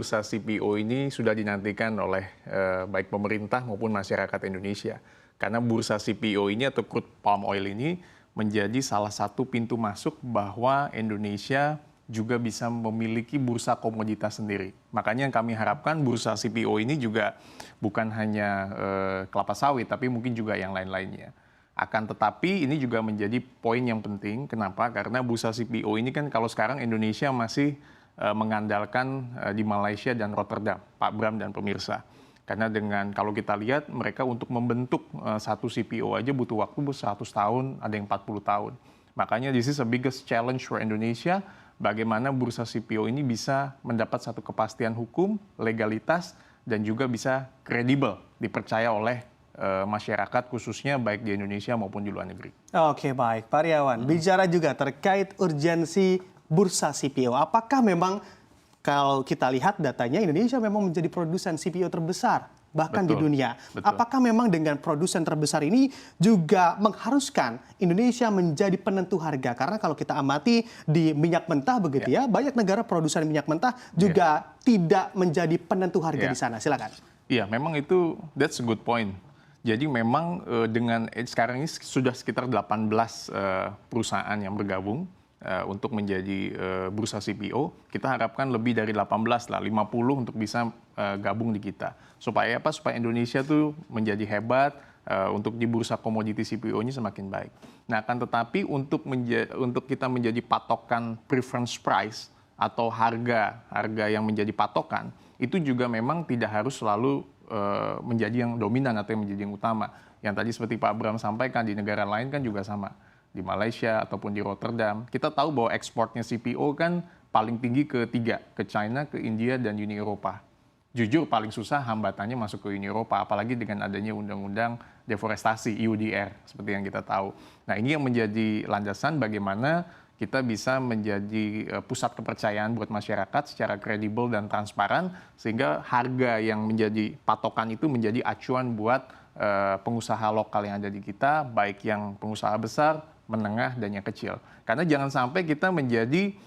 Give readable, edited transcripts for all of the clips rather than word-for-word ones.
bursa CPO ini sudah dinantikan oleh baik pemerintah maupun masyarakat Indonesia. Karena bursa CPO ini atau crude palm oil ini menjadi salah satu pintu masuk bahwa Indonesia juga bisa memiliki bursa komoditas sendiri. Makanya yang kami harapkan bursa CPO ini juga bukan hanya kelapa sawit, tapi mungkin juga yang lain-lainnya. Akan tetapi ini juga menjadi poin yang penting. Kenapa? Karena bursa CPO ini kan kalau sekarang Indonesia masih mengandalkan di Malaysia dan Rotterdam, Pak Bram dan pemirsa. Karena dengan kalau kita lihat mereka untuk membentuk satu CPO aja butuh waktu 100 tahun, ada yang 40 tahun. Makanya this is the biggest challenge for Indonesia, bagaimana bursa CPO ini bisa mendapat satu kepastian hukum, legalitas, dan juga bisa kredibel, dipercaya oleh masyarakat khususnya baik di Indonesia maupun di luar negeri. Oke, baik. Pak Riawan, bicara juga terkait urgensi bursa CPO. Apakah memang kalau kita lihat datanya Indonesia memang menjadi produsen CPO terbesar bahkan di dunia. Betul. Apakah memang dengan produsen terbesar ini juga mengharuskan Indonesia menjadi penentu harga? Karena kalau kita amati di minyak mentah begitu ya, banyak negara produsen minyak mentah juga tidak menjadi penentu harga di sana. Silakan. Iya, memang itu that's a good point. Jadi memang dengan sekarang ini sudah sekitar 18 perusahaan yang bergabung untuk menjadi bursa CPO. Kita harapkan lebih dari 18 lah, 50 untuk bisa gabung di kita. Supaya apa? Supaya Indonesia tuh menjadi hebat, untuk di bursa komoditi CPO ini semakin baik. Nah, akan tetapi untuk kita menjadi patokan preference price atau harga yang menjadi patokan, itu juga memang tidak harus selalu menjadi yang dominan atau yang menjadi yang utama. Yang tadi seperti Pak Bram sampaikan, di negara lain kan juga sama. Di Malaysia ataupun di Rotterdam, kita tahu bahwa ekspornya CPO kan paling tinggi ke tiga, ke China, ke India, dan Uni Eropa. Jujur paling susah hambatannya masuk ke Uni Eropa, apalagi dengan adanya undang-undang deforestasi, EUDR, seperti yang kita tahu. Nah, ini yang menjadi landasan bagaimana kita bisa menjadi pusat kepercayaan buat masyarakat secara kredibel dan transparan, sehingga harga yang menjadi patokan itu menjadi acuan buat pengusaha lokal yang ada di kita, baik yang pengusaha besar, menengah, dan yang kecil. Karena jangan sampai kita menjadi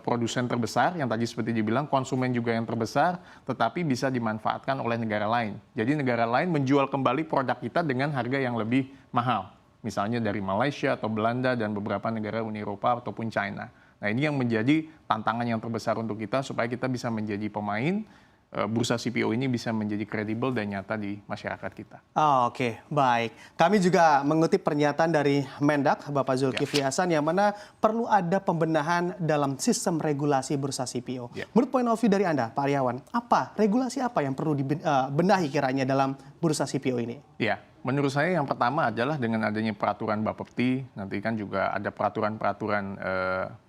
produsen terbesar, yang tadi seperti dibilang, konsumen juga yang terbesar, tetapi bisa dimanfaatkan oleh negara lain. Jadi negara lain menjual kembali produk kita dengan harga yang lebih mahal. Misalnya dari Malaysia atau Belanda dan beberapa negara Uni Eropa ataupun China. Nah, ini yang menjadi tantangan yang terbesar untuk kita supaya kita bisa menjadi pemain, bursa CPO ini bisa menjadi kredibel dan nyata di masyarakat kita. Oke, baik. Kami juga mengutip pernyataan dari Mendak, Bapak Zulkifli Hasan, yang mana perlu ada pembenahan dalam sistem regulasi bursa CPO. Menurut point of view dari Anda, Pak Riawan, regulasi apa yang perlu dibenahi kiranya dalam bursa CPO ini? Ya, menurut saya yang pertama adalah dengan adanya peraturan Bapepti, nanti kan juga ada peraturan-peraturan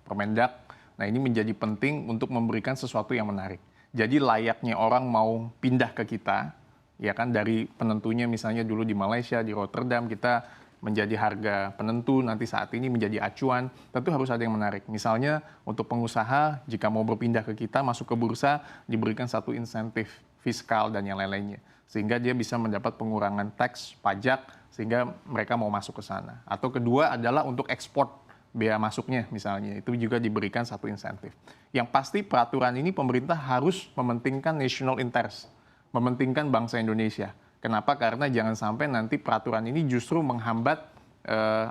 Permendak. Nah, ini menjadi penting untuk memberikan sesuatu yang menarik. Jadi layaknya orang mau pindah ke kita, ya kan, dari penentunya misalnya dulu di Malaysia, di Rotterdam, kita menjadi harga penentu, nanti saat ini menjadi acuan, tentu harus ada yang menarik. Misalnya untuk pengusaha, jika mau berpindah ke kita, masuk ke bursa, diberikan satu insentif fiskal dan yang lain-lainnya. Sehingga dia bisa mendapat pengurangan teks, pajak, sehingga mereka mau masuk ke sana. Atau kedua adalah untuk ekspor, bea masuknya misalnya, itu juga diberikan satu insentif. Yang pasti peraturan ini pemerintah harus mementingkan national interest, mementingkan bangsa Indonesia. Kenapa? Karena jangan sampai nanti peraturan ini justru menghambat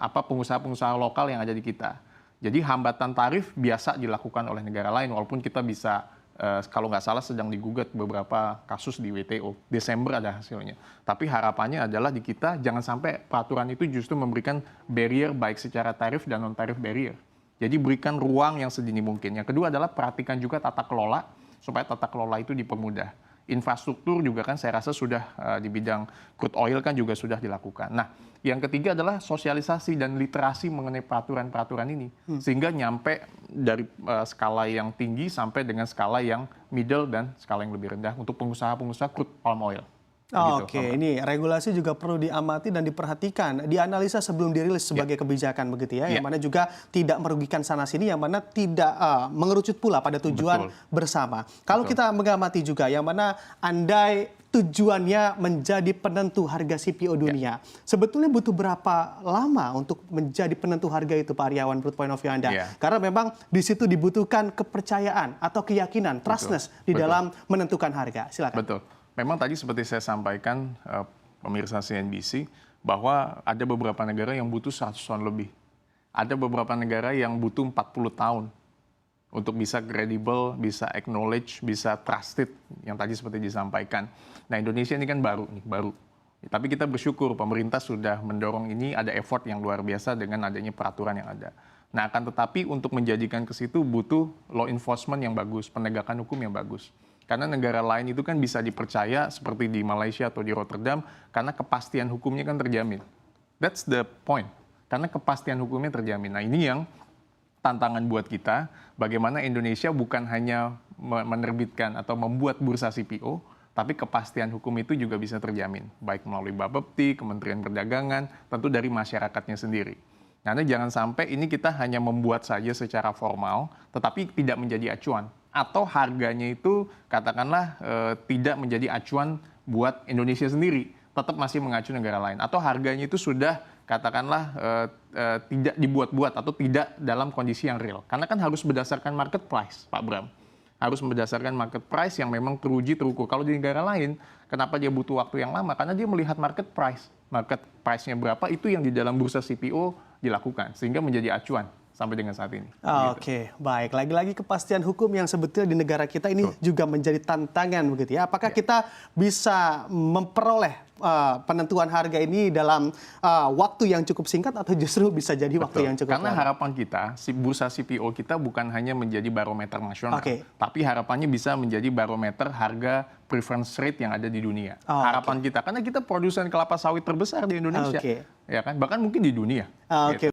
pengusaha-pengusaha lokal yang ada di kita. Jadi hambatan tarif biasa dilakukan oleh negara lain, walaupun kita bisa, kalau nggak salah sedang digugat beberapa kasus di WTO. Desember ada hasilnya. Tapi harapannya adalah di kita jangan sampai peraturan itu justru memberikan barrier baik secara tarif dan non-tarif barrier. Jadi berikan ruang yang sedini mungkin. Yang kedua adalah perhatikan juga tata kelola, supaya tata kelola itu dipermudah. Infrastruktur juga kan saya rasa sudah di bidang crude oil kan juga sudah dilakukan. Nah, yang ketiga adalah sosialisasi dan literasi mengenai peraturan-peraturan ini. Sehingga nyampe dari skala yang tinggi sampai dengan skala yang middle dan skala yang lebih rendah untuk pengusaha-pengusaha crude palm oil. Oke, ini regulasi juga perlu diamati dan diperhatikan, dianalisa sebelum dirilis sebagai kebijakan begitu ya, yang mana juga tidak merugikan sana-sini, yang mana tidak mengerucut pula pada tujuan bersama. Kalau kita mengamati juga, yang mana andai tujuannya menjadi penentu harga CPO dunia. Sebetulnya butuh berapa lama untuk menjadi penentu harga itu, Pak Aryawan, menurut point of view Anda? Karena memang di situ dibutuhkan kepercayaan atau keyakinan, trustness di dalam menentukan harga. Silakan. Betul. Memang tadi seperti saya sampaikan, pemirsa CNBC, bahwa ada beberapa negara yang butuh 100 tahun lebih. Ada beberapa negara yang butuh 40 tahun untuk bisa kredibel, bisa acknowledge, bisa trusted, yang tadi seperti disampaikan. Nah, Indonesia ini kan baru. Tapi kita bersyukur pemerintah sudah mendorong ini, ada effort yang luar biasa dengan adanya peraturan yang ada. Nah, akan tetapi untuk menjadikan ke situ butuh law enforcement yang bagus, penegakan hukum yang bagus. Karena negara lain itu kan bisa dipercaya seperti di Malaysia atau di Rotterdam, karena kepastian hukumnya kan terjamin. That's the point. Karena kepastian hukumnya terjamin. Nah, ini yang tantangan buat kita, bagaimana Indonesia bukan hanya menerbitkan atau membuat bursa CPO, tapi kepastian hukum itu juga bisa terjamin, baik melalui Bapepti, Kementerian Perdagangan, tentu dari masyarakatnya sendiri. Karena jangan sampai ini kita hanya membuat saja secara formal, tetapi tidak menjadi acuan. Atau harganya itu katakanlah tidak menjadi acuan buat Indonesia sendiri, tetap masih mengacu negara lain. Atau harganya itu sudah katakanlah tidak dibuat-buat atau tidak dalam kondisi yang real. Karena kan harus berdasarkan market price, Pak Bram. Harus berdasarkan market price yang memang teruji, terukur. Kalau di negara lain, kenapa dia butuh waktu yang lama? Karena dia melihat market price. Market price-nya berapa, itu yang di dalam bursa CPO dilakukan. Sehingga menjadi acuan sampai dengan saat ini. Oke, baik. Lagi-lagi kepastian hukum yang sebetulnya di negara kita ini juga menjadi tantangan begitu ya. Apakah kita bisa memperoleh penentuan harga ini dalam waktu yang cukup singkat atau justru bisa jadi waktu yang cukup Karena lama? harapan kita, bursa CPO kita bukan hanya menjadi barometer nasional, tapi harapannya bisa menjadi barometer harga preference rate yang ada di dunia. Harapan kita, karena kita produsen kelapa sawit terbesar di Indonesia, ya kan? Bahkan mungkin di dunia. Oke.